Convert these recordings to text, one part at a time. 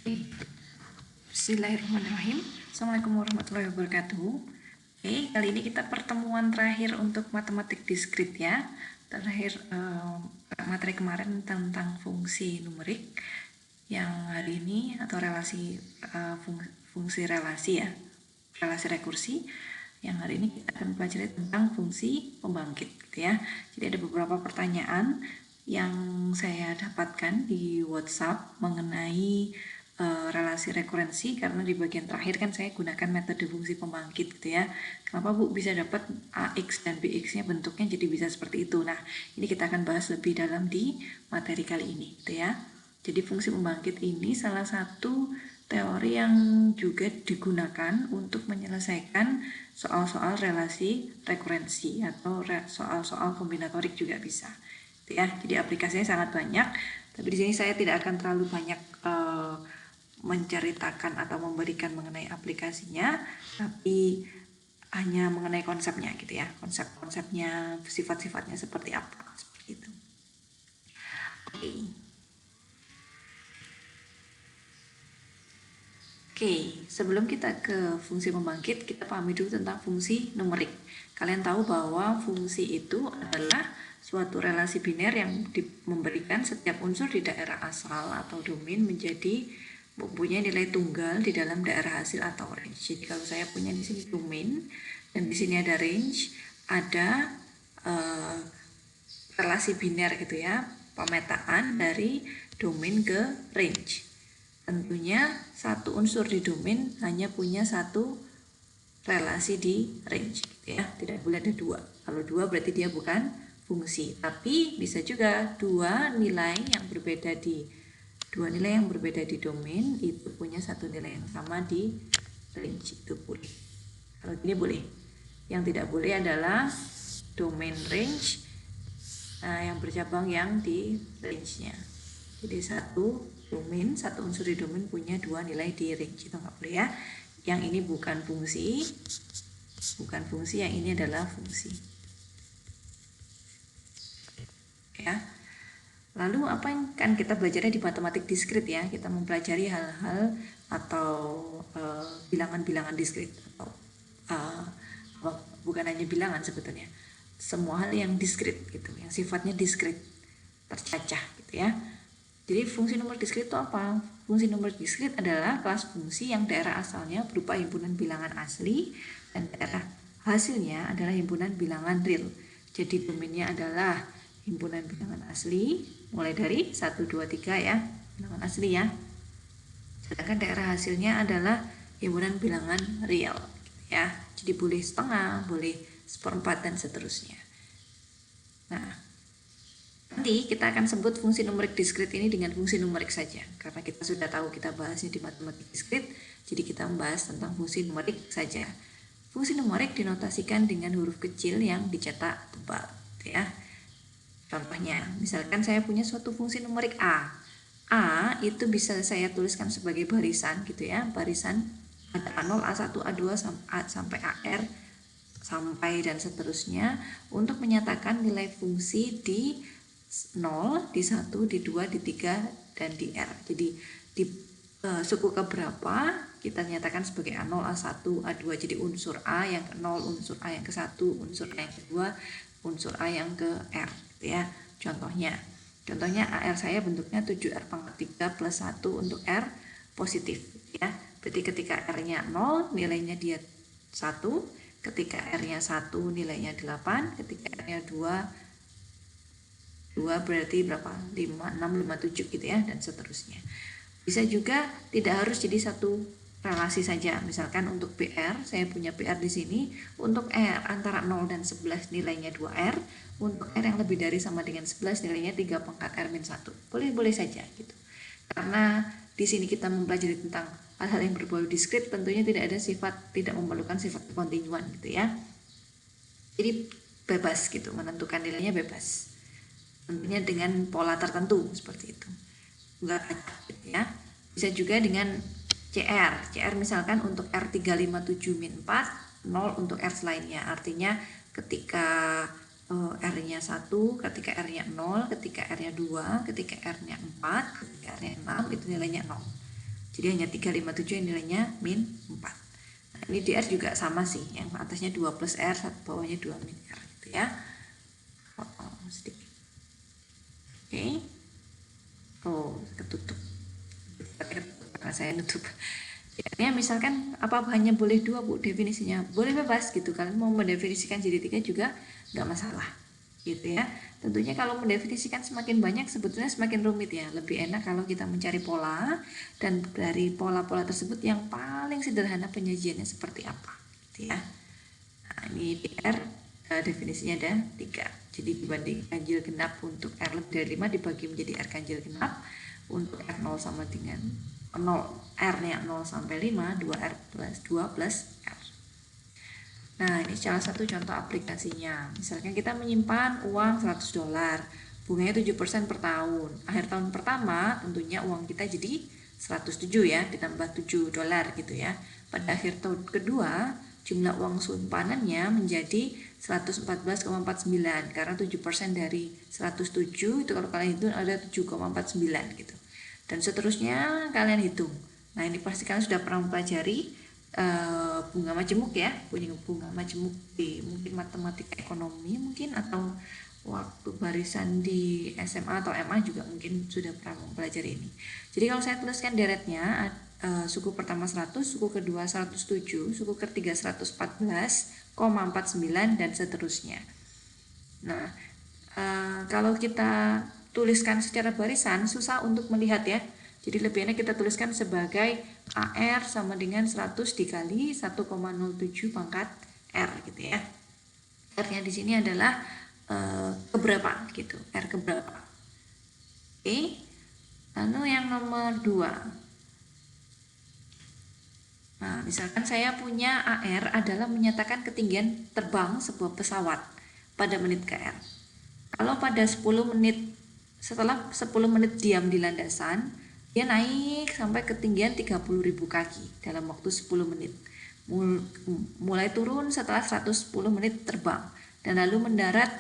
Bismillahirrahmanirrahim. Assalamualaikum warahmatullahi wabarakatuh. Oke, kali ini kita pertemuan terakhir untuk matematik diskrit ya. Terakhir materi kemarin tentang fungsi numerik. Yang hari ini atau relasi fungsi relasi ya, relasi rekursi. Yang hari ini kita akan pelajari tentang fungsi pembangkit gitu ya. Jadi ada beberapa pertanyaan yang saya dapatkan di WhatsApp mengenai relasi rekurensi, karena di bagian terakhir kan saya gunakan metode fungsi pembangkit gitu ya. Kenapa Bu bisa dapat AX dan BX-nya bentuknya jadi bisa seperti itu? Nah, ini kita akan bahas lebih dalam di materi kali ini gitu ya. Jadi fungsi pembangkit ini salah satu teori yang juga digunakan untuk menyelesaikan soal-soal relasi rekurensi atau soal-soal kombinatorik juga bisa. Ya, jadi aplikasinya sangat banyak, tapi di sini saya tidak akan terlalu banyak menceritakan atau memberikan mengenai aplikasinya, tapi hanya mengenai konsepnya gitu ya, konsep-konsepnya, sifat-sifatnya seperti apa, seperti itu. Oke, sebelum kita ke fungsi pembangkit, kita pahami dulu tentang fungsi numerik. Kalian tahu bahwa fungsi itu adalah suatu relasi biner yang memberikan setiap unsur di daerah asal atau domain menjadi mempunyai nilai tunggal di dalam daerah hasil atau range. Jadi kalau saya punya di sini domain dan di sini ada range, ada relasi biner gitu ya, pemetaan dari domain ke range. Tentunya satu unsur di domain hanya punya satu relasi di range gitu ya, tidak boleh ada dua. Kalau dua berarti dia bukan fungsi, tapi bisa juga dua nilai yang berbeda di domain itu punya satu nilai yang sama di range, itu boleh. Kalau ini boleh. Yang tidak boleh adalah domain range yang bercabang yang di range-nya. Jadi satu unsur di domain punya dua nilai di range, itu nggak boleh ya. Yang ini bukan fungsi, yang ini adalah fungsi. Ya. Lalu apa yang kan kita belajarnya di matematik diskrit ya, kita mempelajari hal-hal atau bilangan-bilangan diskrit atau bukan hanya bilangan sebetulnya, semua hal yang diskrit gitu, yang sifatnya diskrit, tercacah gitu ya. Jadi fungsi numerik diskrit itu apa? Fungsi numerik diskrit adalah kelas fungsi yang daerah asalnya berupa himpunan bilangan asli dan daerah hasilnya adalah himpunan bilangan real. Jadi domainnya adalah himpunan bilangan asli mulai dari 1, 2, 3 ya, bilangan asli ya. Sedangkan daerah hasilnya adalah himpunan bilangan real ya. Jadi boleh setengah, boleh seperempat dan seterusnya. Nah, nanti kita akan sebut fungsi numerik diskrit ini dengan fungsi numerik saja, karena kita sudah tahu kita bahasnya di matematik diskrit, jadi kita membahas tentang fungsi numerik saja. Fungsi numerik dinotasikan dengan huruf kecil yang dicetak tebal ya. Contohnya, misalkan saya punya suatu fungsi numerik A. A itu bisa saya tuliskan sebagai barisan gitu ya, barisan ada A0, A1, A2 sampai AR sampai dan seterusnya untuk menyatakan nilai fungsi di 0, di 1, di 2, di 3 dan di R. Jadi di suku keberapa kita nyatakan sebagai A0, A1, A2. Jadi unsur A yang ke 0, unsur A yang ke 1, unsur A yang ke 2, unsur A yang ke R ya. Contohnya AR saya bentuknya 7R pangkat 3 plus 1 untuk R positif ya. Berarti ketika R-nya 0 nilainya dia 1, ketika R-nya 1 nilainya 8, ketika R-nya 2 berarti berapa? 5, 6, 5, 7 gitu ya, dan seterusnya. Bisa juga tidak harus jadi satu relasi saja. Misalkan untuk BR, saya punya BR di sini, untuk R antara 0 dan 11 nilainya 2R, untuk R yang lebih dari sama dengan 11 nilainya 3 pangkat R-1. Boleh saja gitu. Karena di sini kita mempelajari tentang hal-hal yang berbau diskrit, tentunya tidak memerlukan sifat kontinuan gitu ya. Jadi bebas gitu, menentukan nilainya bebas. Tentunya dengan pola tertentu seperti itu. Enggak gitu ya. Bisa juga dengan CR misalkan untuk R357-4, 0 untuk R lainnya. Artinya ketika R-nya 1, ketika R-nya 0, ketika R-nya 2, ketika R-nya 4, ketika R-nya 6 itu nilainya 0. Jadi hanya 357 yang nilainya min 4. Nah, ini DR juga sama sih, yang atasnya 2 plus R, bawahnya 2 min R gitu ya. Sedikit. Oke. Oh, ketutup. Karena saya nutup. Ya, misalkan apa hanya boleh 2 Bu definisinya? Boleh bebas gitu. Kalian mau mendefinisikan jadi 3 juga nggak masalah. Gitu ya. Tentunya kalau mendefinisikan semakin banyak sebetulnya semakin rumit ya. Lebih enak kalau kita mencari pola dan dari pola-pola tersebut yang paling sederhana penyajiannya seperti apa gitu ya. Nah, ini R definisinya ada 3. Jadi dibanding ganjil genap untuk R lebih dari 5 dibagi menjadi R ganjil genap. Untuk R0 sama dengan 0, R-nya 0 sampai 5, 2R plus 2 plus R. Nah, ini salah satu contoh aplikasinya. Misalkan kita menyimpan uang $100, bunganya 7% per tahun. Akhir tahun pertama tentunya uang kita jadi 107 ya, ditambah $7 gitu ya. Pada akhir tahun kedua, jumlah uang simpanannya menjadi 114,49 karena 7% dari 107 itu kalau kalian hitung ada 7,49 gitu. Dan seterusnya kalian hitung. Nah, ini pasti kalian sudah pernah mempelajari bunga majemuk ya, bunga majemuk di mungkin matematika ekonomi mungkin, atau waktu barisan di SMA atau MA juga mungkin sudah pernah mempelajari ini. Jadi kalau saya tuliskan deretnya, suku pertama 100, suku kedua 107, suku ketiga 114,49 dan seterusnya. Nah, kalau kita tuliskan secara barisan susah untuk melihat ya. Jadi lebih enak kita tuliskan sebagai AR sama dengan 100 dikali 1,07 pangkat R gitu ya. R-nya di sini adalah keberapa gitu, R keberapa. Oke. Lalu yang nomor 2. Nah, misalkan saya punya AR adalah menyatakan ketinggian terbang sebuah pesawat pada menit KR. Kalau pada 10 menit, setelah 10 menit diam di landasan, dia naik sampai ketinggian 30.000 kaki dalam waktu 10 menit. Mulai turun setelah 110 menit terbang dan lalu mendarat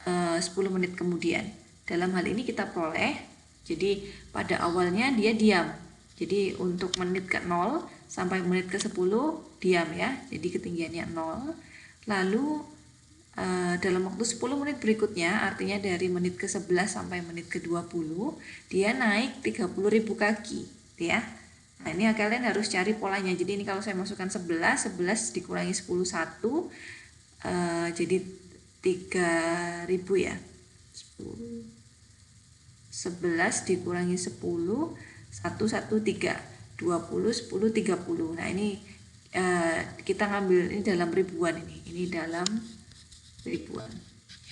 10 menit kemudian. Dalam hal ini kita peroleh, jadi pada awalnya dia diam. Jadi untuk menit ke 0 sampai menit ke 10 diam ya. Jadi ketinggiannya 0. Lalu dalam waktu 10 menit berikutnya, artinya dari menit ke 11 sampai menit ke 20, dia naik 30.000 kaki ya. Nah, ini kalian harus cari polanya. Jadi ini kalau saya masukkan 11 dikurangi 10 1, jadi 3.000 ya. 11 dikurangi 10 1 1 3 20 10 30. Nah, ini kita ngambil ini dalam ribuan ini dalam ribuan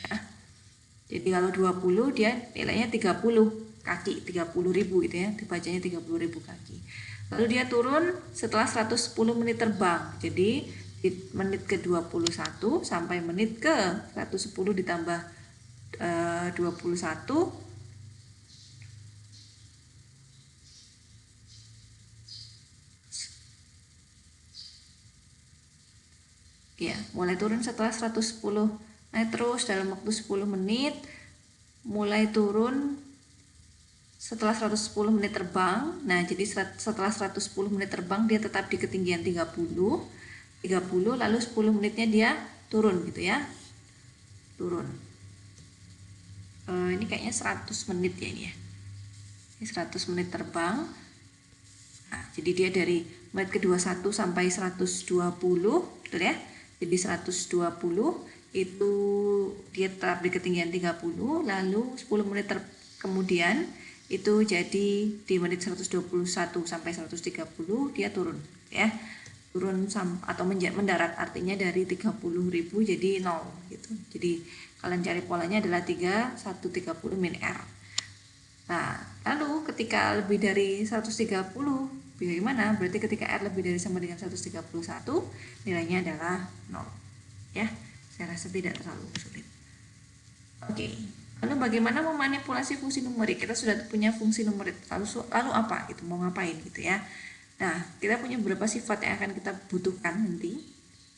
ya. Jadi kalau 20 dia nilainya 30 kaki, 30.000 gitu ya, dibacanya 30.000 kaki. Lalu dia turun setelah 110 menit terbang. Jadi di menit ke 21 sampai menit ke 110 ditambah 21 ya, mulai turun setelah 110. Naik terus dalam waktu 10 menit, mulai turun setelah 110 menit terbang. Nah, jadi setelah 110 menit terbang dia tetap di ketinggian 30, lalu 10 menitnya dia turun gitu ya. Turun. Ini kayaknya 100 menit ya ini ya. Ini 100 menit terbang. Nah, jadi dia dari menit ke-21 sampai 120, betul ya? Jadi 120 itu dia tetap di ketinggian 30, lalu 10 menit kemudian itu jadi di menit 121 sampai 130 dia turun ya. Turun atau mendarat, artinya dari 30.000 jadi 0 gitu. Jadi kalian cari polanya adalah 130 min R. Nah, lalu ketika lebih dari 130 bagaimana? Berarti ketika R lebih dari sama dengan 131 nilainya adalah 0 ya. Saya rasa tidak terlalu sulit. Oke, lalu bagaimana memanipulasi fungsi numerik? Kita sudah punya fungsi numerik, lalu apa? Itu mau ngapain gitu ya? Nah, kita punya beberapa sifat yang akan kita butuhkan nanti.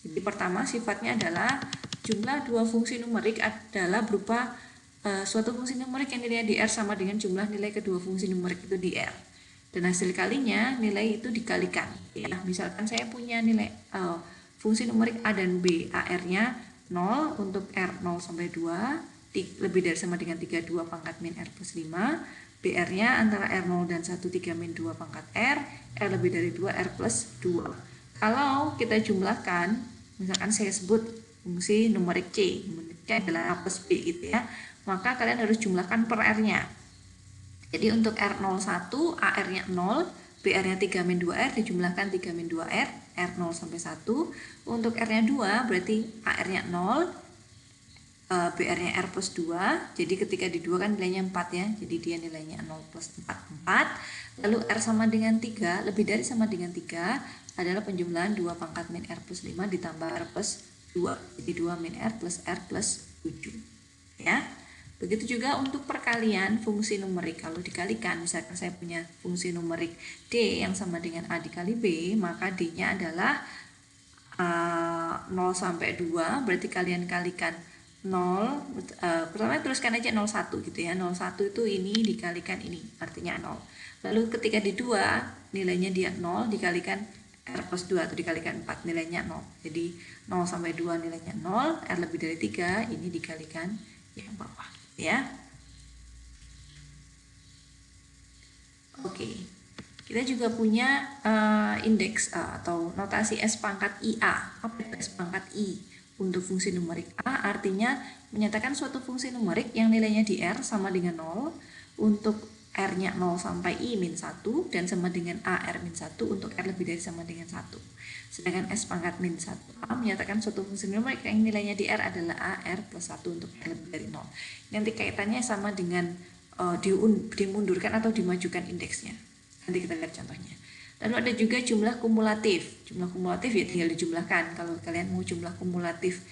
Jadi pertama sifatnya adalah jumlah dua fungsi numerik adalah berupa suatu fungsi numerik yang nilainya di R sama dengan jumlah nilai kedua fungsi numerik itu di R. Dan hasil kalinya nilai itu dikalikan. Ya, misalkan saya punya nilai fungsi numerik A dan B, AR-nya 0 untuk R 0 sampai 2, lebih dari sama dengan 32 pangkat min R plus 5, BR-nya antara R0 dan 1, 3 min 2 pangkat R lebih dari 2, R plus 2. Kalau kita jumlahkan, misalkan saya sebut fungsi numerik C, numeriknya adalah A plus B gitu ya, maka kalian harus jumlahkan per R-nya. Jadi untuk R01, AR-nya 0, BR-nya 3 min 2R dijumlahkan 3 min 2R, R0 sampai 1. Untuk R-nya 2 berarti AR-nya 0, BR-nya R plus 2. Jadi ketika di 2 kan nilainya 4 ya, jadi dia nilainya 0 plus 4, 4. Lalu R sama dengan 3, lebih dari sama dengan 3 adalah penjumlahan 2 pangkat min R plus 5 ditambah R plus 2. Jadi 2 min R plus 7. Ya. Begitu juga untuk perkalian fungsi numerik. Kalau dikalikan, misalkan saya punya fungsi numerik D yang sama dengan A dikali B, maka D-nya adalah 0 sampai 2, berarti kalian kalikan 0, pertama tuliskan aja 01 gitu ya. 01 itu ini dikalikan ini, artinya 0. Lalu ketika di 2, nilainya dia 0 dikalikan R plus 2 atau dikalikan 4, nilainya 0. Jadi 0 sampai 2 nilainya 0, R lebih dari 3, ini dikalikan yang bawah. Ya, oke. Kita juga punya indeks atau notasi S pangkat IA. Apa itu S pangkat I? Untuk fungsi numerik A artinya menyatakan suatu fungsi numerik yang nilainya di R sama dengan 0 untuk R-nya 0 sampai I min 1 dan sama dengan AR min 1 untuk R lebih dari sama dengan 1. Sedangkan S pangkat min 1A menyatakan suatu fungsi numerik yang nilainya di R adalah AR plus 1 untuk R lebih dari 0. Nanti kaitannya sama dengan dimundurkan atau dimajukan indeksnya. Nanti kita lihat contohnya. Lalu ada juga jumlah kumulatif. Jumlah kumulatif ya tinggal dijumlahkan. Kalau kalian mau jumlah kumulatif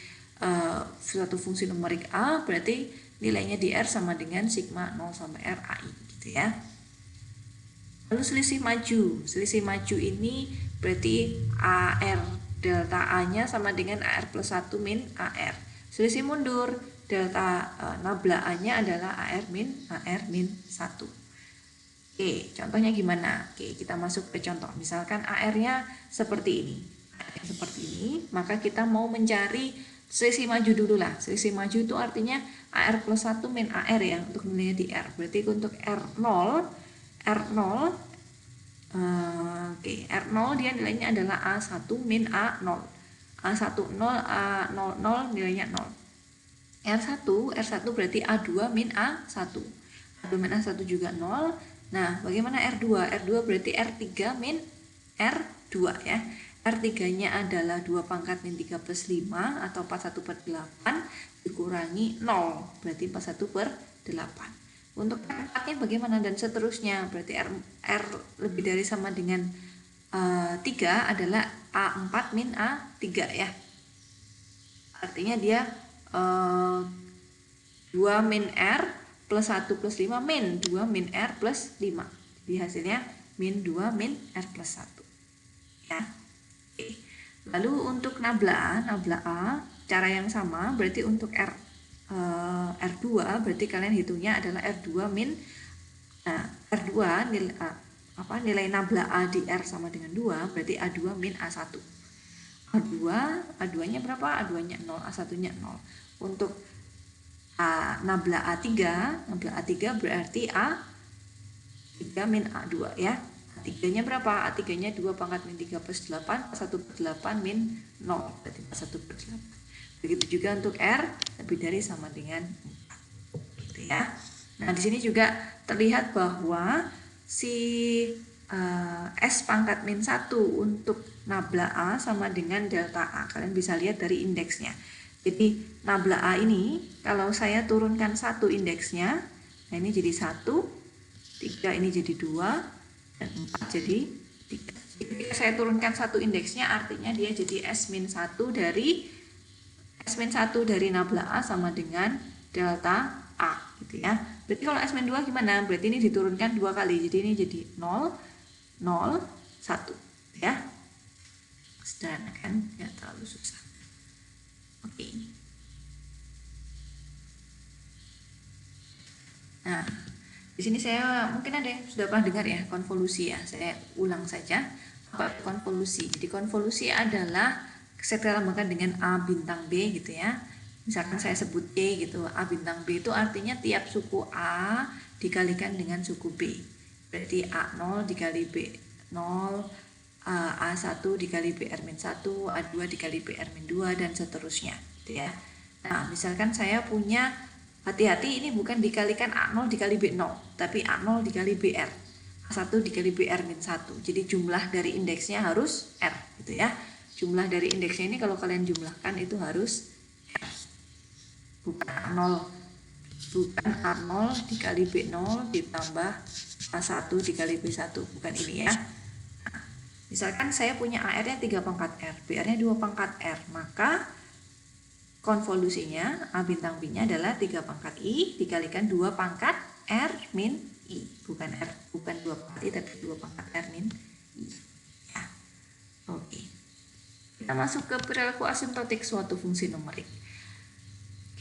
suatu fungsi numerik A, berarti nilainya di R sama dengan sigma 0 sampai R AI gitu ya. Lalu selisih maju. Selisih maju ini berarti AR delta A-nya sama dengan AR plus 1 min AR. Selisih mundur, delta nabla A-nya adalah AR min 1. Oke, contohnya gimana? Oke, kita masuk ke contoh. Misalkan AR-nya seperti ini. Seperti ini, maka kita mau mencari selisih maju dulu lah. Selisih maju itu artinya AR plus 1 min AR ya, untuk nilainya di R. Berarti untuk R0, R0 dia nilainya adalah A1 min A0. A10, A00 nilainya 0. R1 berarti A2 min A1. A2 min A1 juga 0. Nah, bagaimana R2? R2 berarti R3 min R2 ya. R3-nya adalah 2 pangkat min 3 plus 5 atau 41 per 8 dikurangi 0. Berarti 41 per 8. Untuk R4-nya bagaimana dan seterusnya? Berarti R lebih dari sama dengan 3 adalah A4 min A3 ya. Artinya dia 2 min R plus 1 plus 5 min 2 min R plus 5. Jadi hasilnya min 2 min R plus 1. Ya. Oke. Lalu untuk nabla A, cara yang sama berarti untuk R2 berarti kalian hitungnya adalah R2 min R2 nilai nabla A di R sama dengan 2 berarti A2 min A1. A2-nya berapa? A2-nya 0, A1-nya 0. Untuk nabla A3 berarti A3 min A2 ya. A3-nya berapa? A3-nya 2 pangkat min 3 plus 8, 1 per 8 min 0, berarti 1 per 8. Begitu juga untuk R lebih dari sama dengan 4. Gitu ya. Nah, di sini juga terlihat bahwa si S pangkat min 1 untuk nabla A sama dengan delta A. Kalian bisa lihat dari indeksnya. Jadi nabla A ini kalau saya turunkan 1 indeksnya, nah ini jadi 1, 3 ini jadi 2, dan 4 jadi 3. Jadi saya turunkan 1 indeksnya artinya dia jadi S-1 dari nabla A sama dengan delta A gitu ya. Berarti kalau S-2 gimana? Berarti ini diturunkan 2 kali. Jadi ini jadi 0, 0, 1 ya. Sederhana kan? Tidak terlalu susah. Oke. Nah, Di sini saya mungkin ada yang sudah pernah dengar ya, konvolusi ya. Saya ulang saja. Apa konvolusi? Jadi konvolusi adalah saya tambahkan dengan A bintang B gitu ya. Misalkan saya sebut E gitu, A bintang B itu artinya tiap suku A dikalikan dengan suku B. Berarti A0 dikali B0, A1 dikali BR-1, A2 dikali BR-2 dan seterusnya gitu ya. Nah, misalkan saya punya, hati-hati ini bukan dikalikan A0 dikali B0, tapi A0 dikali BR, A1 dikali BR-1. Jadi jumlah dari indeksnya harus R gitu ya. Jumlah dari indeksnya ini kalau kalian jumlahkan itu harus R. Bukan A0 dikali B0 ditambah A1 dikali B1, bukan ini ya. Misalkan saya punya AR-nya 3 pangkat R, BR-nya 2 pangkat R, maka konvolusinya A bintang B-nya adalah 3 pangkat I dikalikan 2 pangkat R min I. Bukan 2 pangkat I, tapi 2 pangkat R min I. Ya. Oke. Kita masuk ke perilaku asimptotik suatu fungsi numerik.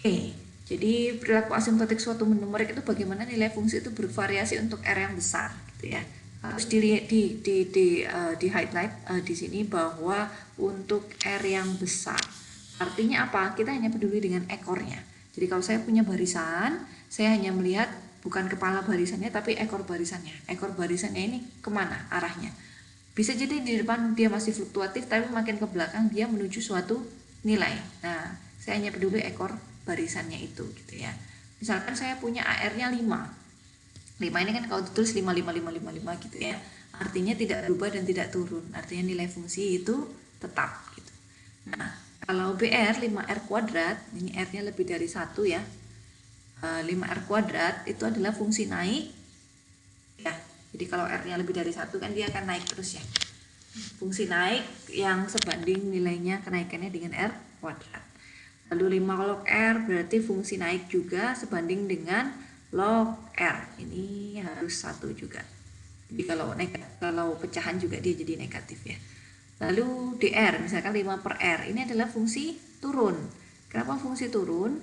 Oke, jadi perilaku asimptotik suatu numerik itu bagaimana nilai fungsi itu bervariasi untuk R yang besar, gitu ya. Harus di highlight di sini bahwa untuk R yang besar artinya apa? Kita hanya peduli dengan ekornya. Jadi kalau saya punya barisan, saya hanya melihat bukan kepala barisannya tapi ekor barisannya. Ekor barisannya ini kemana arahnya? Bisa jadi di depan dia masih fluktuatif, tapi makin ke belakang dia menuju suatu nilai. Nah, saya hanya peduli ekor barisannya itu gitu ya. Misalkan saya punya AR-nya 5. 5 ini kan kalau ditulis 5 gitu ya. Artinya tidak berubah dan tidak turun. Artinya nilai fungsi itu tetap gitu. Nah, kalau BR 5R kuadrat, ini R-nya lebih dari 1 ya. 5R kuadrat itu adalah fungsi naik ya. Jadi kalau R-nya lebih dari 1 kan dia akan naik terus ya. Fungsi naik yang sebanding nilainya kenaikannya dengan R kuadrat. Lalu 5 log R berarti fungsi naik juga sebanding dengan log R. Ini harus 1 juga. Jadi kalau pecahan juga dia jadi negatif ya. Lalu DR misalkan 5 per R. Ini adalah fungsi turun. Kenapa fungsi turun?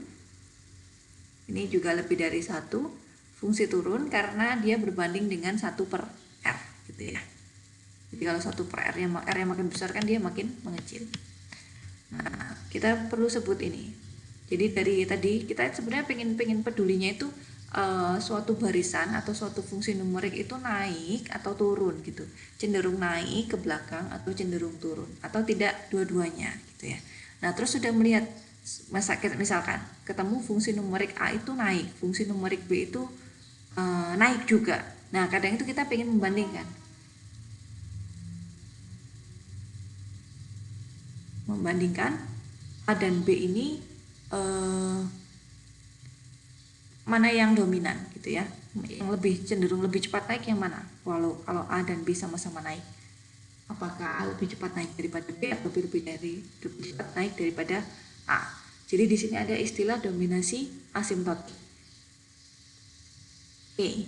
Ini juga lebih dari 1. Fungsi turun karena dia berbanding dengan 1 per R gitu ya. Jadi kalau 1 per R yang makin besar kan dia makin mengecil. Nah, kita perlu sebut ini. Jadi dari tadi kita sebenarnya pengen pedulinya itu suatu barisan atau suatu fungsi numerik itu naik atau turun gitu. Cenderung naik ke belakang atau cenderung turun atau tidak dua-duanya gitu ya. Nah, terus sudah melihat misalkan ketemu fungsi numerik A itu naik, fungsi numerik B itu naik juga. Nah, kadang itu kita pengen membandingkan. A dan B ini mana yang dominan gitu ya, yang cenderung lebih cepat naik yang mana? Kalau A dan B sama-sama naik, apakah A lebih cepat naik daripada B atau B lebih cepat naik daripada A? Jadi di sini ada istilah dominasi asimptotik. Oke,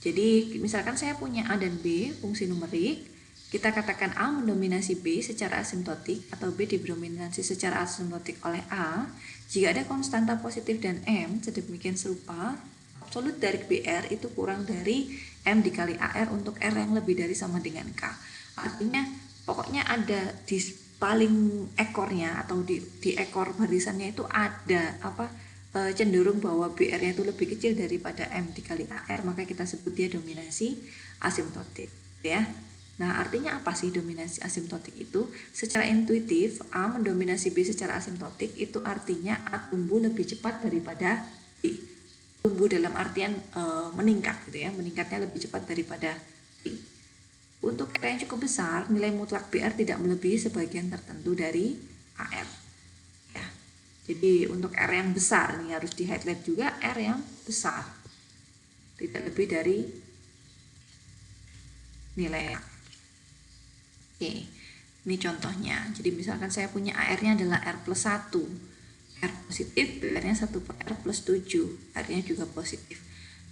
jadi misalkan saya punya A dan B fungsi numerik, kita katakan A mendominasi B secara asimptotik atau B didominasi secara asimptotik oleh A. Jika ada konstanta positif dan M sedemikian serupa, absolut dari BR itu kurang dari M dikali AR untuk R yang lebih dari sama dengan K. Artinya pokoknya ada di paling ekornya atau di ekor barisannya itu ada cenderung bahwa BR-nya itu lebih kecil daripada M dikali AR, maka kita sebut dia dominasi asimptotik ya. Nah, artinya apa sih dominasi asimptotik itu? Secara intuitif, A mendominasi B secara asimptotik itu artinya A tumbuh lebih cepat daripada B. Tumbuh dalam artian meningkat gitu ya, meningkatnya lebih cepat daripada B. Untuk R yang cukup besar, nilai mutlak BR tidak melebihi sebagian tertentu dari AR. Ya. Jadi untuk R yang besar, ini harus di highlight juga, R yang besar tidak lebih dari nilai A. Oke, ini contohnya. Jadi misalkan saya punya AR-nya adalah R plus 1. R positif, BR-nya 1 per R plus 7. R-nya juga positif.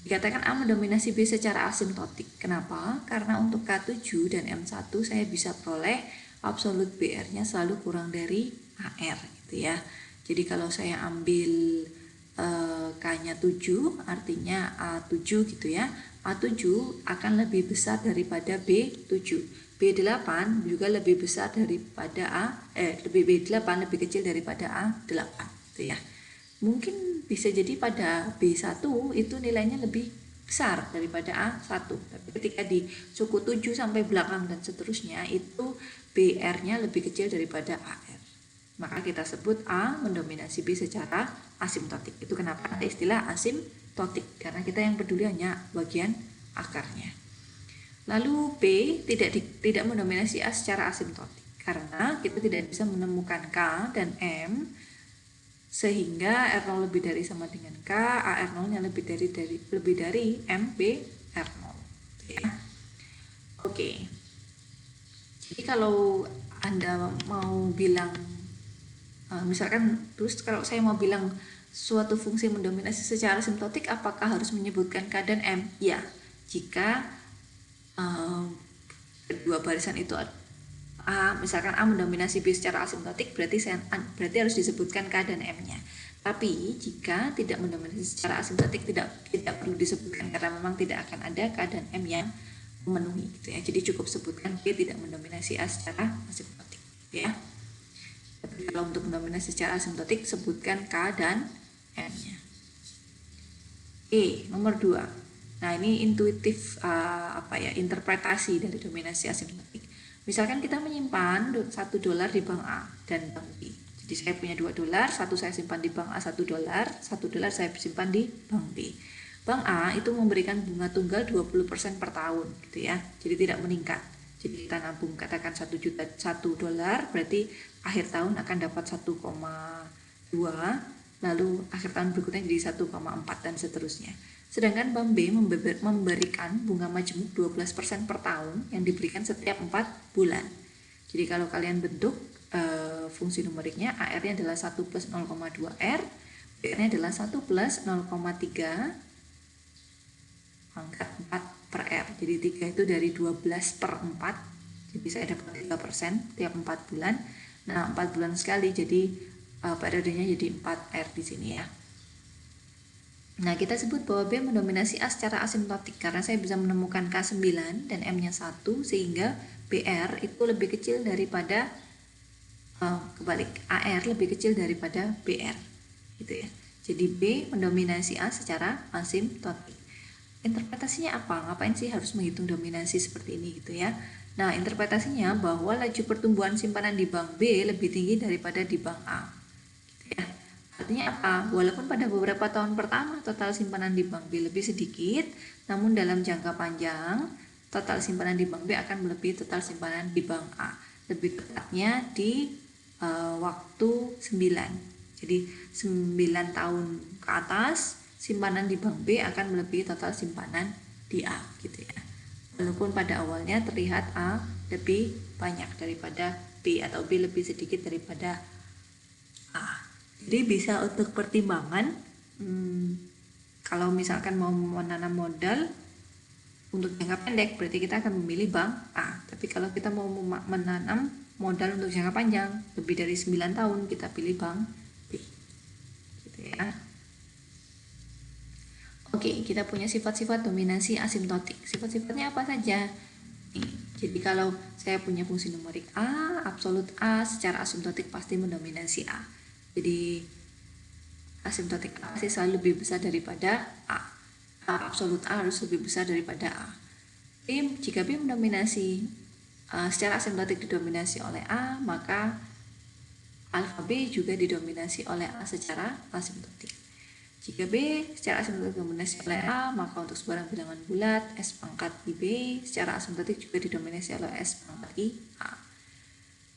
Dikatakan A mendominasi B secara asimptotik. Kenapa? Karena untuk K7 dan M1 saya bisa peroleh absolut BR-nya selalu kurang dari AR gitu ya. Jadi kalau saya ambil K-nya 7, artinya A7 gitu ya. A7 akan lebih besar daripada B7. B8 juga lebih besar daripada B8 lebih kecil daripada A8 gitu ya. Mungkin bisa jadi pada B1 itu nilainya lebih besar daripada A1. Tapi ketika di suku 7 sampai belakang dan seterusnya itu BR-nya lebih kecil daripada AR. Maka kita sebut A mendominasi B secara asimptotik. Itu kenapa ada istilah asimptotik, karena kita yang peduli hanya bagian akarnya. Lalu B tidak mendominasi A secara asimptotik, karena kita tidak bisa menemukan K dan M sehingga R0 lebih dari sama dengan K, AR0-nya lebih dari M, B, R0. Ya. Oke. Jadi kalau Anda mau bilang misalkan terus kalau saya mau bilang suatu fungsi mendominasi secara asimptotik, apakah harus menyebutkan K dan M? Ya, jika kedua barisan itu misalkan A mendominasi B secara asimptotik, berarti harus disebutkan K dan M-nya. Tapi jika tidak mendominasi secara asimptotik, tidak perlu disebutkan karena memang tidak akan ada K dan M yang memenuhi gitu ya. Jadi cukup sebutkan B tidak mendominasi A secara asimptotik ya. Tapi kalau untuk mendominasi secara asimptotik, sebutkan K dan M-nya. Nomor 2. Nah, ini intuitif interpretasi dari dominasi asimptotik. Misalkan kita menyimpan $1 di bank A dan bank B. Jadi saya punya $2, satu saya simpan di bank A $1 saya simpan di bank B. Bank A itu memberikan bunga tunggal 20% per tahun gitu ya. Jadi tidak meningkat. Jadi kita nabung katakan $1 berarti akhir tahun akan dapat 1,2, lalu akhir tahun berikutnya jadi 1,4 dan seterusnya. Sedangkan bank B memberikan bunga majemuk 12% per tahun yang diberikan setiap 4 bulan. Jadi kalau kalian bentuk fungsi numeriknya, AR-nya adalah 1 plus 0,2 R, BR-nya adalah 1 plus 0,3 pangkat 4 per R. Jadi 3 itu dari 12 per 4, jadi saya dapat 3% tiap 4 bulan. Nah, 4 bulan sekali, jadi periodenya jadi 4R di sini ya. Nah, kita sebut bahwa B mendominasi A secara asimptotik karena saya bisa menemukan K9 dan M-nya 1 sehingga BR itu lebih kecil daripada AR lebih kecil daripada BR gitu ya. Jadi B mendominasi A secara asimptotik. Interpretasinya apa? Ngapain sih harus menghitung dominasi seperti ini gitu ya? Nah, interpretasinya bahwa laju pertumbuhan simpanan di bank B lebih tinggi daripada di bank A. Gitu ya. Artinya apa? Walaupun pada beberapa tahun pertama total simpanan di bank B lebih sedikit, namun dalam jangka panjang total simpanan di bank B akan melebihi total simpanan di bank A. Lebih tepatnya di waktu 9. Jadi 9 tahun ke atas simpanan di bank B akan melebihi total simpanan di A gitu ya. Walaupun pada awalnya terlihat A lebih banyak daripada B atau B lebih sedikit daripada A. Jadi bisa untuk pertimbangan kalau misalkan mau menanam modal untuk jangka pendek berarti kita akan memilih bank A. Tapi kalau kita mau menanam modal untuk jangka panjang lebih dari 9 tahun kita pilih bank B. Gitu ya. Oke, kita punya sifat-sifat dominasi asimptotik. Sifat-sifatnya apa saja? Jadi kalau saya punya fungsi numerik A, absolut A secara asimptotik pasti mendominasi A. Jadi asimptotik A pasti selalu lebih besar daripada A. Absolut A harus lebih besar daripada A. Jika B mendominasi secara asimptotik didominasi oleh A, maka alfa B juga didominasi oleh A secara asimptotik. Jika B secara asimptotik didominasi oleh A, maka untuk sebarang bilangan bulat S pangkat IB secara asimptotik juga didominasi oleh S pangkat IA.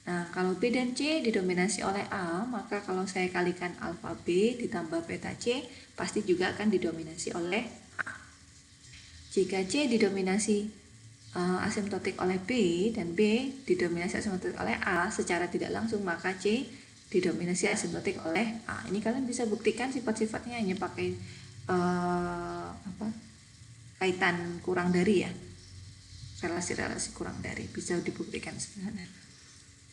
Nah, kalau B dan C didominasi oleh A, maka kalau saya kalikan alfa B ditambah beta C, pasti juga akan didominasi oleh A. Jika C didominasi asimptotik oleh B dan B didominasi asimptotik oleh A secara tidak langsung, maka C didominasi asimptotik oleh A. Ini kalian bisa buktikan sifat-sifatnya hanya pakai kaitan kurang dari ya, relasi-relasi kurang dari, bisa dibuktikan sebenarnya.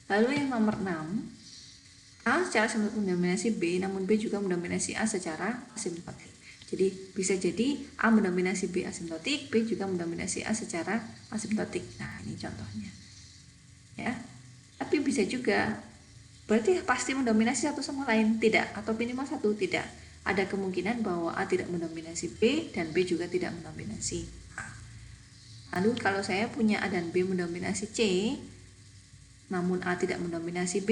Lalu yang nomor 6, A secara asimptotik mendominasi B, namun B juga mendominasi A secara asimptotik. Jadi bisa jadi A mendominasi B asimptotik, B juga mendominasi A secara asimptotik. Nah, ini contohnya. Ya. Tapi bisa juga berarti pasti mendominasi satu sama lain? Tidak, atau minimal satu? Tidak. Ada kemungkinan bahwa A tidak mendominasi B dan B juga tidak mendominasi A. Lalu kalau saya punya A dan B mendominasi C, namun A tidak mendominasi B,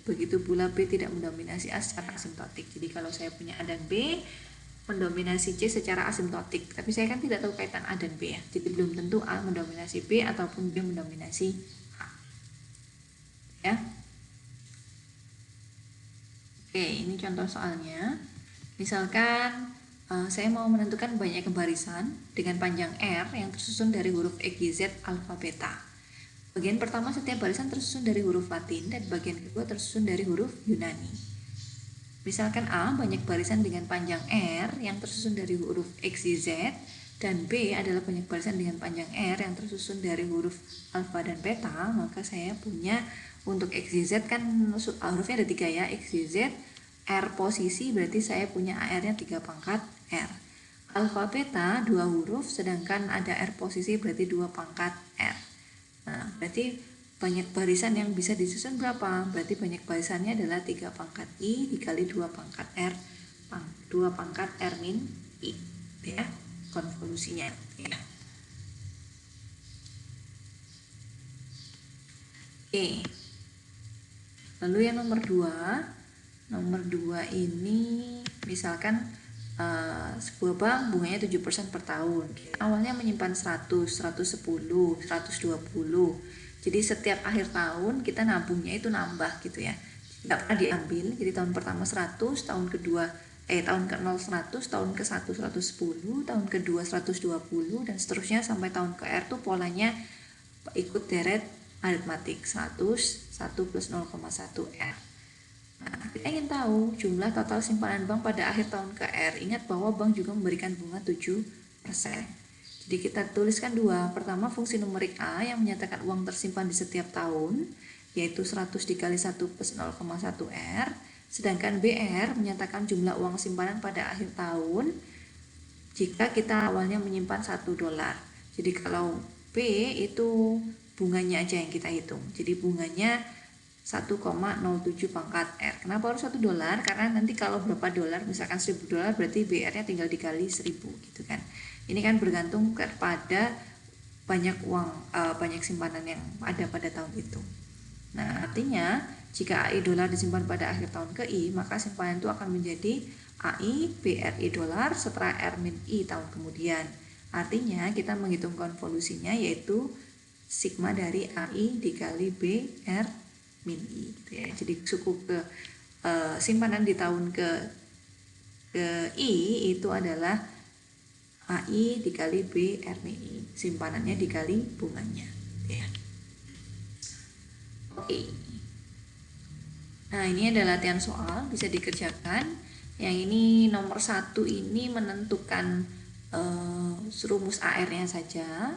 begitu pula B tidak mendominasi A secara asimptotik. Jadi kalau saya punya A dan B mendominasi C secara asimptotik, tapi saya kan tidak tahu kaitan A dan B ya, jadi belum tentu A mendominasi B ataupun B mendominasi A. Ya. Oke, ini contoh soalnya. Misalkan saya mau menentukan banyak barisan dengan panjang R yang tersusun dari huruf X, Y, Z, alfa, beta. Bagian pertama setiap barisan tersusun dari huruf Latin dan bagian kedua tersusun dari huruf Yunani. Misalkan A banyak barisan dengan panjang R yang tersusun dari huruf X, Y, Z, dan B adalah banyak barisan dengan panjang R yang tersusun dari huruf alfa dan beta, maka saya punya untuk X, Y, Z kan hurufnya ada 3 ya, X, Y, Z, R posisi berarti saya punya AR-nya 3 pangkat R. Alfa beta 2 huruf sedangkan ada R posisi berarti 2 pangkat R. Nah, berarti banyak barisan yang bisa disusun berapa? Berarti banyak barisannya adalah 3 pangkat I dikali 2 pangkat R, 2 pangkat R min I, ya, konvolusinya, ya. Oke. Lalu yang nomor 2 ini misalkan sebuah bank bunganya 7% per tahun. Awalnya menyimpan 100, 110, 120. Jadi setiap akhir tahun kita nabungnya itu nambah gitu ya. Tidak pernah diambil. Jadi tahun pertama 100, tahun kedua tahun ke-0 100, tahun ke-1 110, tahun kedua 120 dan seterusnya sampai tahun ke R tuh polanya ikut deret aritmatik 100, 1 plus 0,1 R. Nah, kita ingin tahu jumlah total simpanan bank pada akhir tahun ke R. Ingat bahwa bank juga memberikan bunga 7%. Jadi kita tuliskan 2. Pertama, fungsi numerik A yang menyatakan uang tersimpan di setiap tahun, yaitu 100 dikali 1 plus 0,1 R. Sedangkan BR menyatakan jumlah uang simpanan pada akhir tahun jika kita awalnya menyimpan $1. Jadi kalau B itu bunganya aja yang kita hitung. Jadi bunganya 1,07 pangkat R. Kenapa harus $1? Karena nanti kalau berapa dolar, misalkan $1.000 berarti BR-nya tinggal dikali 1.000 gitu kan. Ini kan bergantung kepada banyak uang, banyak simpanan yang ada pada tahun itu. Nah, artinya jika AI dolar disimpan pada akhir tahun ke I, maka simpanan itu akan menjadi AI BRI dolar setelah R min I tahun kemudian. Artinya kita menghitung konvolusinya yaitu sigma dari AI dikali BR min I gitu ya. Jadi suku ke simpanan di tahun ke I itu adalah AI dikali B R min I, simpanannya dikali bunganya ya. Oke. Nah, ini adalah latihan soal bisa dikerjakan. Yang ini nomor 1 ini menentukan rumus AR-nya saja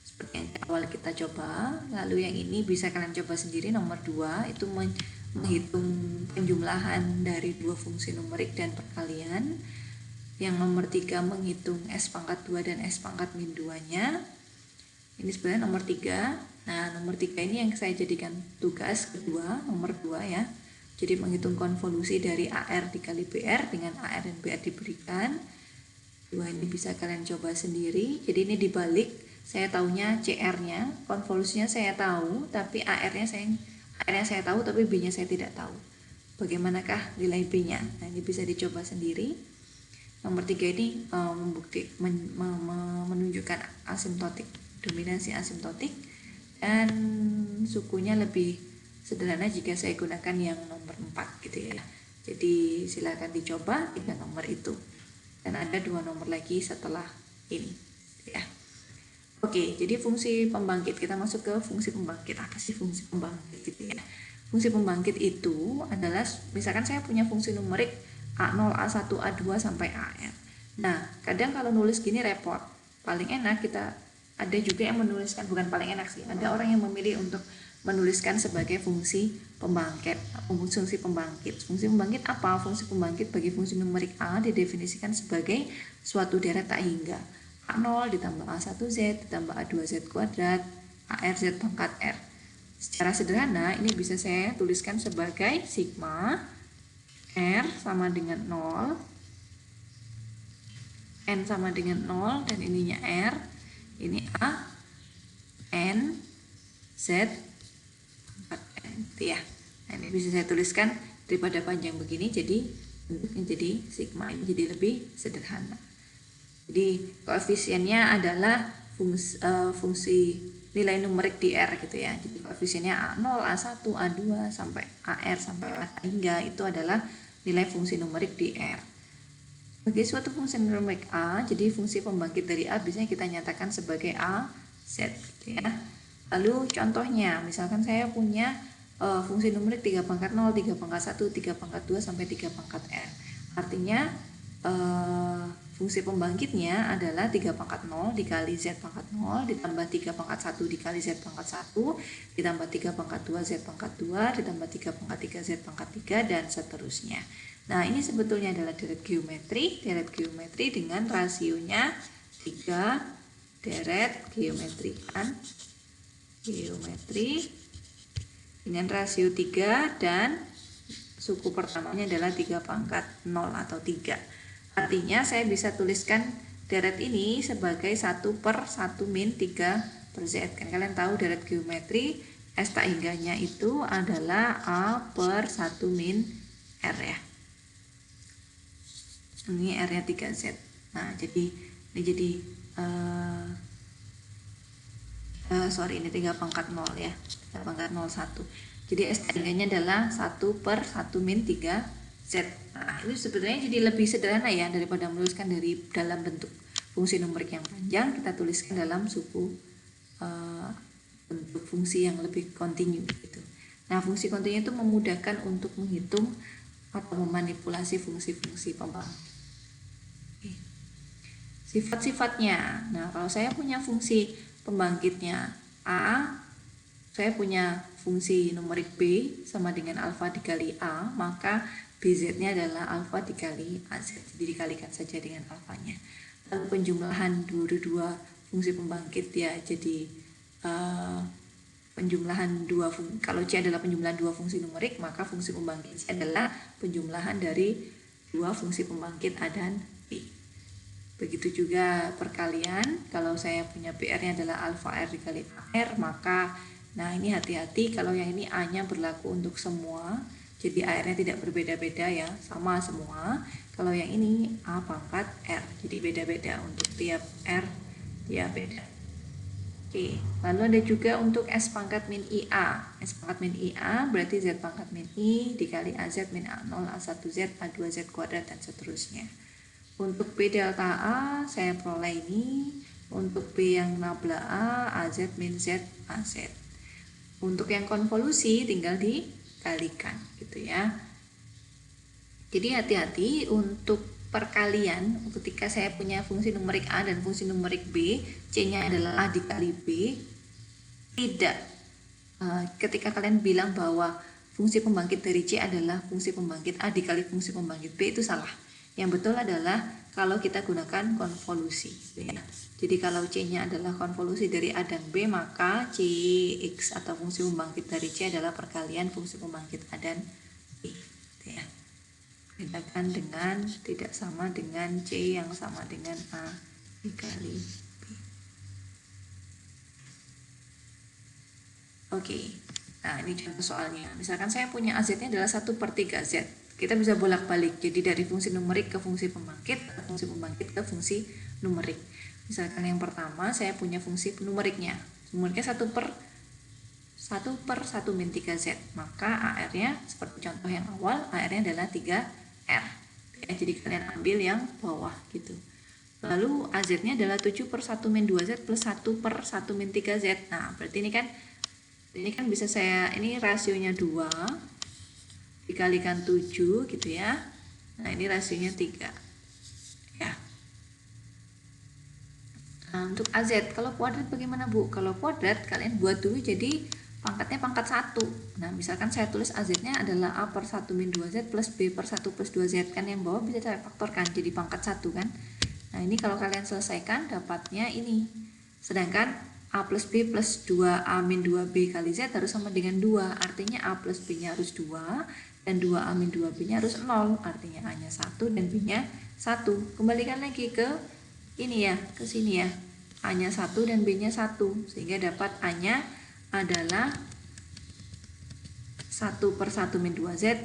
seperti yang awal kita coba. Lalu yang ini bisa kalian coba sendiri. Nomor 2 itu menghitung penjumlahan dari 2 fungsi numerik dan perkalian. Yang nomor 3 menghitung S pangkat 2 dan S pangkat min 2-nya. Ini sebenarnya nomor 3. Nah, nomor 3 ini yang saya jadikan tugas kedua, nomor 2 ya. Jadi menghitung konvolusi dari AR dikali BR dengan AR dan BR diberikan. 2 ini bisa kalian coba sendiri. Jadi ini dibalik, saya tahunya CR-nya, konvolusinya saya tahu, tapi AR-nya saya tahu, tapi B-nya saya tidak tahu. Bagaimanakah nilai B-nya? Nah, ini bisa dicoba sendiri. Nomor 3 ini menunjukkan asimptotik, dominasi asimptotik, dan sukunya lebih sederhana jika saya gunakan yang nomor 4 gitu ya. Jadi silakan dicoba 3 nomor itu. Dan ada 2 nomor lagi setelah ini ya. Oke, jadi fungsi pembangkit, kita masuk ke fungsi pembangkit. Apa sih fungsi pembangkit gitu ya? Fungsi pembangkit itu adalah misalkan saya punya fungsi numerik A0, A1, A2 sampai AR. Nah, kadang kalau nulis gini repot. Paling enak kita ada juga yang menuliskan, bukan paling enak sih, ada orang yang memilih untuk menuliskan sebagai fungsi pembangkit. Fungsi pembangkit. Fungsi pembangkit apa? Fungsi pembangkit bagi fungsi numerik A didefinisikan sebagai suatu deret tak hingga. A0 ditambah A1Z ditambah A2Z kuadrat ARZ pangkat R. Secara sederhana ini bisa saya tuliskan sebagai sigma R sama dengan 0, N sama dengan 0, dan ininya R, ini A, N, Z, pangkat N, gitu ya. Nah, ini bisa saya tuliskan daripada panjang begini, jadi bentuknya jadi sigma, ini jadi lebih sederhana. Jadi koefisiennya adalah fungsi nilai numerik di R gitu ya. Jadi koefisiennya A0, A1, A2 sampai AR sampai A hingga itu adalah nilai fungsi numerik di R. Bagi suatu fungsi numerik A, jadi fungsi pembangkit dari A biasanya kita nyatakan sebagai A Z gitu ya. Lalu contohnya, misalkan saya punya fungsi numerik 3 pangkat 0, 3 pangkat 1, 3 pangkat 2 sampai 3 pangkat R. Artinya fungsi pembangkitnya adalah 3 pangkat 0 dikali Z pangkat 0 ditambah 3 pangkat 1 dikali Z pangkat 1 ditambah 3 pangkat 2 Z pangkat 2 ditambah 3 pangkat 3 Z pangkat 3 dan seterusnya. Nah, ini sebetulnya adalah deret geometri dengan rasionya 3 deret geometri dengan rasio 3 dan suku pertamanya adalah 3 pangkat 0 atau 3. Artinya saya bisa tuliskan deret ini sebagai 1 per 1 min 3 per Z. Kan kalian tahu deret geometri S tak hingganya itu adalah A per 1 min R ya. Ini R nya 3Z. Nah, jadi ini jadi ini 3 pangkat 0 ya, 3 pangkat 01. Jadi S tak hingganya adalah 1 per 1 min 3 Z. Nah, itu sebetulnya jadi lebih sederhana ya daripada menuliskan dari dalam bentuk fungsi numerik yang panjang, kita tuliskan dalam suku bentuk fungsi yang lebih kontinu gitu. Nah, fungsi kontinu itu memudahkan untuk menghitung atau memanipulasi fungsi-fungsi pembangkit. Sifat-sifatnya. Nah, kalau saya punya fungsi pembangkitnya A, saya punya fungsi numerik B sama dengan alfa dikali A, maka BZ-nya adalah alfa dikali AZ, jadi dikalikan saja dengan alfanya. Lalu penjumlahan dua fungsi pembangkit ya, jadi penjumlahan kalau C adalah penjumlahan dua fungsi numerik, maka fungsi pembangkit C adalah penjumlahan dari dua fungsi pembangkit A dan B. Begitu juga perkalian, kalau saya punya PR-nya adalah alfa R dikali AR, maka nah ini hati-hati kalau yang ini A-nya berlaku untuk semua. Jadi AR-nya tidak berbeda-beda ya, sama semua. Kalau yang ini A pangkat R, jadi beda-beda untuk tiap R, ya beda. Oke, lalu ada juga untuk S pangkat min IA. S pangkat min IA berarti Z pangkat min I dikali AZ min A0, A1Z, A2Z kuadrat, dan seterusnya. Untuk B delta A, saya peroleh ini. Untuk B yang nabla A, AZ min Z, AZ. Untuk yang konvolusi tinggal dikalikan gitu ya. Jadi hati-hati untuk perkalian ketika saya punya fungsi numerik A dan fungsi numerik B, C-nya adalah A dikali B. Tidak. Ketika kalian bilang bahwa fungsi pembangkit dari C adalah fungsi pembangkit A dikali fungsi pembangkit B, itu salah. Yang betul adalah kalau kita gunakan konvolusi gitu ya. Jadi kalau C-nya adalah konvolusi dari A dan B, maka Cx atau fungsi pembangkit dari C adalah perkalian fungsi pembangkit A dan B gitu ya. Bedakan dengan tidak sama dengan C yang sama dengan A dikali B. Oke. Nah, ini contoh soalnya. Misalkan saya punya AZ-nya adalah 1 per 3Z. Kita bisa bolak-balik, jadi dari fungsi numerik ke fungsi pembangkit, fungsi pembangkit ke fungsi numerik. Misalkan yang pertama, saya punya fungsi numeriknya. Numeriknya 1 per 1 min 3Z. Maka AR-nya, seperti contoh yang awal, AR-nya adalah 3R. Ya, jadi kalian ambil yang bawah gitu. Lalu AZ-nya adalah 7 per 1 min 2Z plus 1 per 1 min 3Z. Nah, berarti ini kan bisa ini rasionya 2 dikalikan 7 gitu ya. Nah, ini rasionya 3 ya. Nah, untuk AZ, kalau kuadrat bagaimana Bu? Kalau kuadrat kalian buat dulu jadi pangkatnya pangkat 1. Nah, misalkan saya tulis AZ-nya adalah A per 1 min 2Z plus B per 1 plus 2Z. Kan yang bawah bisa saya faktorkan jadi pangkat 1 kan. Nah, ini kalau kalian selesaikan dapatnya ini. Sedangkan A plus B plus 2A min 2B kali Z harus sama dengan 2. Artinya A plus B-nya harus 2 dan 2A min 2B-nya harus 0. Artinya A-nya 1 dan B-nya 1. Kembalikan lagi ke ini ya, ke sini ya. A-nya 1 dan B-nya 1. Sehingga dapat A-nya adalah 1 per 1 min 2Z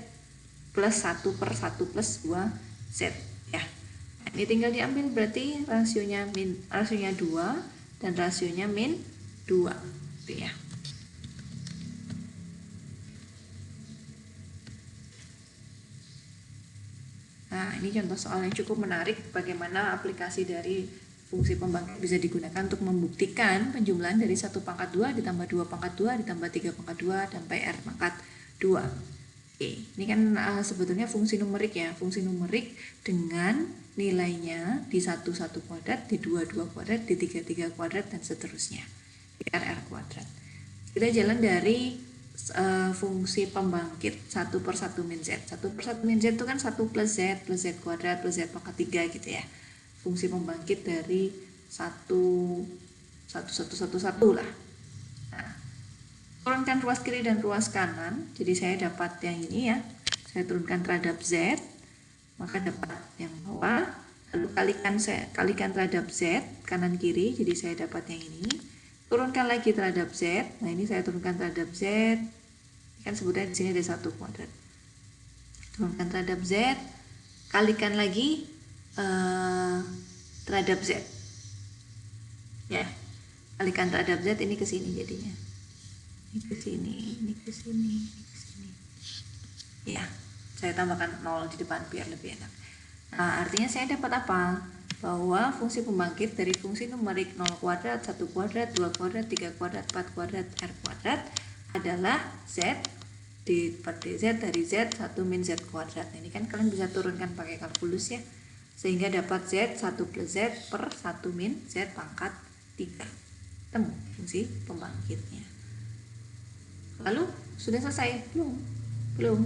plus 1 per 1 plus 2Z ya. Nah, ini tinggal diambil berarti rasionya 2 dan rasionya min 2 gitu ya. Nah, ini contoh soal yang cukup menarik bagaimana aplikasi dari fungsi pembangkit bisa digunakan untuk membuktikan penjumlahan dari 1 pangkat 2 ditambah 2 pangkat 2 ditambah 3 pangkat 2 sampai R pangkat 2. Oke, ini kan sebetulnya fungsi numerik ya, fungsi numerik dengan nilainya di 1 kuadrat, di 2 kuadrat, di 3 kuadrat dan seterusnya. Di R kuadrat. Kita jalan dari fungsi pembangkit 1 per 1 min Z. 1 per 1 min Z itu kan 1 plus Z kuadrat plus Z pangkat 3 gitu ya. Fungsi pembangkit dari 1 lah. Nah, turunkan ruas kiri dan ruas kanan. Jadi saya dapat yang ini ya. Saya turunkan terhadap Z, maka dapat yang bawah. Lalu kalikan terhadap Z kanan kiri. Jadi saya dapat yang ini. Turunkan lagi terhadap Z. Nah, ini saya turunkan terhadap Z. Kan sebutnya di sini ada 1 kuadrat. Turunkan terhadap Z. Kalikan lagi terhadap Z. Ya. Kalikan terhadap Z ini ke sini jadinya. Ini ke sini, ini ke sini, ini ke sini. Ya. Saya tambahkan 0 di depan biar lebih enak. Nah, artinya saya dapat apa? Bahwa fungsi pembangkit dari fungsi numerik 0 kuadrat, 1 kuadrat, 2 kuadrat, 3 kuadrat, 4 kuadrat, R kuadrat adalah Z d per dz dari Z 1 min Z kuadrat. Nah, ini kan kalian bisa turunkan pakai kalkulus ya. Sehingga dapat Z 1 plus Z per 1 min Z pangkat 3. Temu fungsi pembangkitnya. Lalu, sudah selesai? Belum.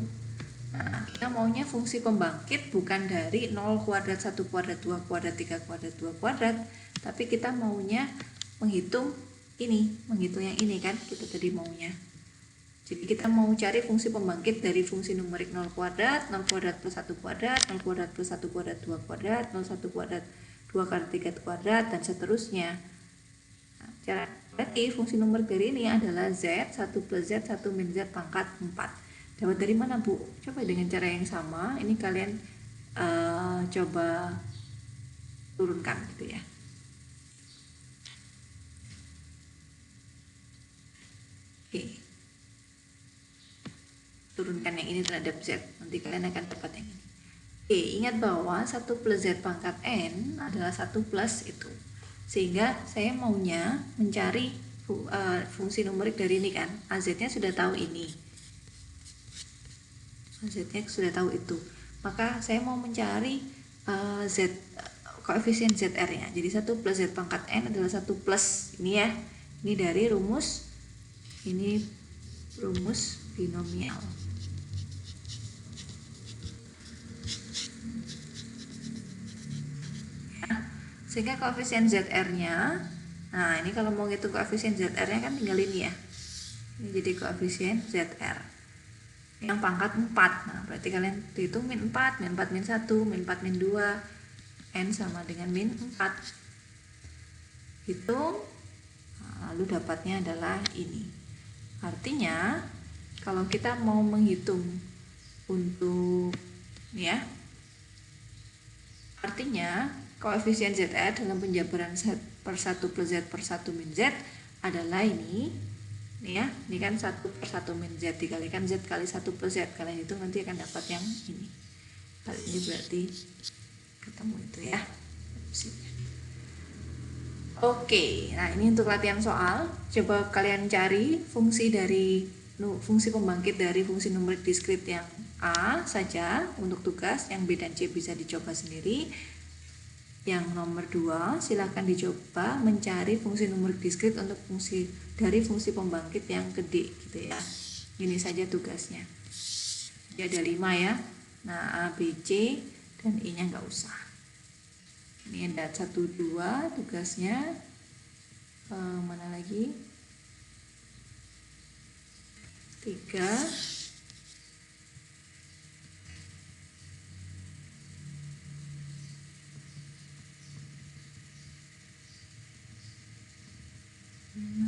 Nah, kita maunya fungsi pembangkit bukan dari 0 kuadrat, 1 kuadrat, 2 kuadrat, 3 kuadrat, 2 kuadrat, tapi kita maunya menghitung yang ini kan, kita tadi maunya. Jadi kita mau cari fungsi pembangkit dari fungsi numerik 0 kuadrat, 0 kuadrat plus 1 kuadrat, 0 kuadrat plus 1 kuadrat, 2 kuadrat, 0 1 kuadrat, 2 kuadrat, 3 kuadrat, dan seterusnya. Nah, berarti fungsi numerik dari ini adalah Z 1 plus Z 1 min Z pangkat 4. Dapat dari mana Bu? Coba dengan cara yang sama, ini kalian coba turunkan gitu ya. Oke. Turunkan yang ini terhadap Z, nanti kalian akan dapat yang ini. Oke, ingat bahwa 1 plus Z pangkat N adalah 1 plus itu. Sehingga saya maunya mencari fungsi numerik dari ini kan. AZ-nya sudah tahu ini. Z-nya sudah tahu itu, maka saya mau mencari koefisien ZR-nya. Jadi 1 plus Z pangkat N adalah 1 plus ini ya, ini dari rumus binomial. Ya, sehingga koefisien ZR-nya, nah ini kalau mau ngitung koefisien ZR-nya kan tinggal ini ya, ini jadi koefisien ZR yang pangkat 4. Nah, berarti kalian hitung min 4, min 4, min 1, min 4, min 2, N sama dengan min 4. Hitung, nah, lalu dapatnya adalah ini. Artinya, kalau kita mau menghitung untuk, ya, artinya koefisien ZR dalam penjabaran Z per 1 plus Z per 1 min Z adalah ini ya, ini kan 1 per 1 min Z dikalikan Z kali 1 plus Z, kalian itu nanti akan dapat yang ini. Kali ini berarti ketemu itu ya. Oke, nah ini untuk latihan soal. Coba kalian cari fungsi pembangkit dari fungsi numerik diskrit yang A saja untuk tugas, yang B dan C bisa dicoba sendiri. Yang nomor 2, silakan dicoba mencari fungsi numerik diskrit untuk dari fungsi pembangkit yang gede gitu ya. Ini saja tugasnya. Jadi ada 5 ya. Nah, A, B, C dan I-nya nggak usah. Ini ada 1, 2 tugasnya. Mana lagi? 3.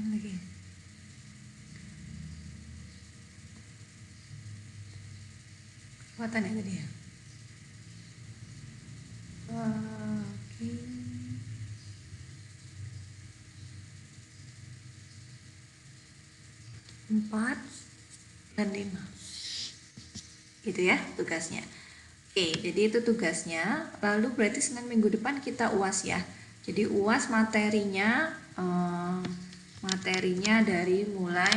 Lagi. Kelihatan ya tadi ya? Oke. 4 dan 5. Gitu ya tugasnya. Oke, jadi itu tugasnya. Lalu berarti Senin minggu depan kita UAS ya. Jadi UAS materinya dari mulai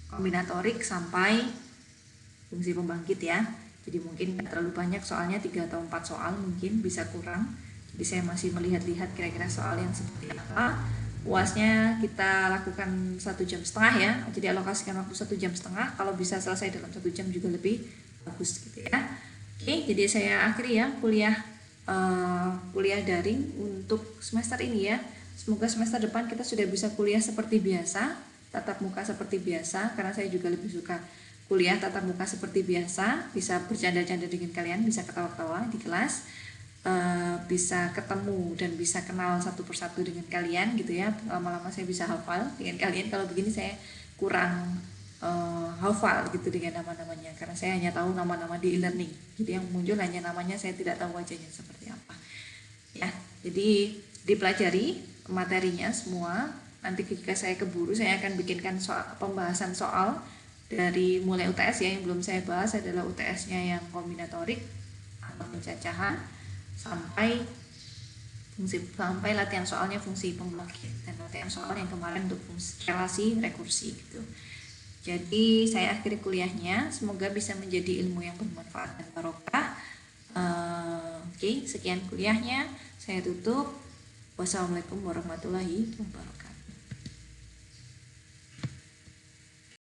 kombinatorik sampai fungsi pembangkit ya. Jadi mungkin tidak terlalu banyak soalnya, 3 atau 4 soal mungkin bisa kurang. Jadi saya masih melihat-lihat kira-kira soal yang seperti apa. UASnya kita lakukan 1,5 jam ya. Jadi alokasikan waktu 1,5 jam. Kalau bisa selesai dalam 1 jam juga lebih bagus gitu ya. Oke, jadi saya akhiri ya kuliah daring untuk semester ini ya. Semoga semester depan kita sudah bisa kuliah seperti biasa, tatap muka seperti biasa, karena saya juga lebih suka kuliah tatap muka seperti biasa, bisa bercanda-canda dengan kalian, bisa ketawa-ketawa di kelas, bisa ketemu dan bisa kenal satu persatu dengan kalian gitu ya. Lama-lama saya bisa hafal dengan kalian. Kalau begini saya kurang hafal gitu dengan nama-namanya, karena saya hanya tahu nama-nama di e-learning. Jadi yang muncul hanya namanya, saya tidak tahu wajahnya seperti apa. Ya, jadi dipelajari materinya semua. Nanti ketika saya keburu, saya akan bikinkan pembahasan soal dari mulai UTS ya. Yang belum saya bahas adalah UTS-nya yang kombinatorik atau pencacahan sampai latihan soalnya fungsi pembangkit dan latihan soal yang kemarin untuk fungsi relasi rekursi gitu. Jadi saya akhiri kuliahnya, semoga bisa menjadi ilmu yang bermanfaat dan barokah. Oke, sekian kuliahnya, saya tutup. Wassalamualaikum warahmatullahi wabarakatuh.